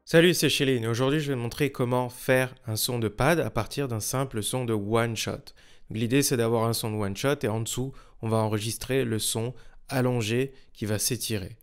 Salut, c'est Chéline et aujourd'hui je vais te montrer comment faire un son de pad à partir d'un simple son de one shot. L'idée c'est d'avoir un son de one shot et en dessous on va enregistrer le son allongé qui va s'étirer.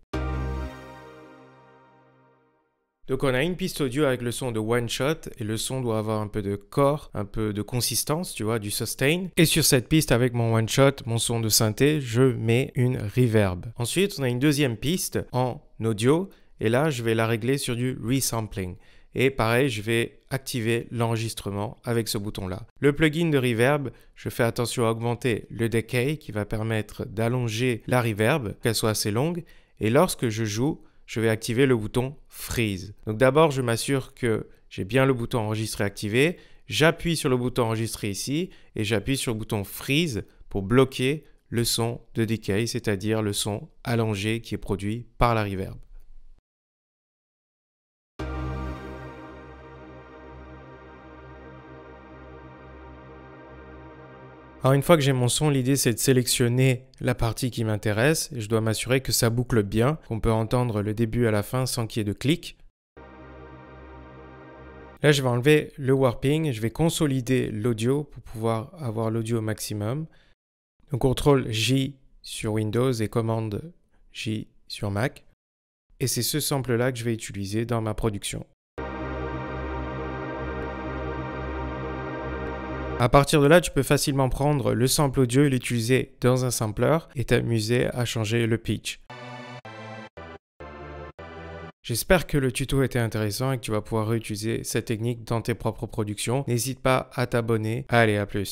Donc on a une piste audio avec le son de one shot et le son doit avoir un peu de corps, un peu de consistance, tu vois, du sustain. Et sur cette piste avec mon one shot, mon son de synthé, je mets une reverb. Ensuite on a une deuxième piste en audio. Et là, je vais la régler sur du resampling. Et pareil, je vais activer l'enregistrement avec ce bouton-là. Le plugin de reverb, je fais attention à augmenter le decay qui va permettre d'allonger la reverb, qu'elle soit assez longue. Et lorsque je joue, je vais activer le bouton freeze. Donc d'abord, je m'assure que j'ai bien le bouton enregistrer activé. J'appuie sur le bouton enregistrer ici et j'appuie sur le bouton freeze pour bloquer le son de decay, c'est-à-dire le son allongé qui est produit par la reverb. Alors une fois que j'ai mon son, l'idée c'est de sélectionner la partie qui m'intéresse et je dois m'assurer que ça boucle bien, qu'on peut entendre le début à la fin sans qu'il y ait de clic. Là je vais enlever le warping, je vais consolider l'audio pour pouvoir avoir l'audio au maximum. Donc CTRL J sur Windows et commande J sur Mac. Et c'est ce sample là que je vais utiliser dans ma production. À partir de là, tu peux facilement prendre le sample audio et l'utiliser dans un sampler et t'amuser à changer le pitch. J'espère que le tuto était intéressant et que tu vas pouvoir réutiliser cette technique dans tes propres productions. N'hésite pas à t'abonner. Allez, à plus.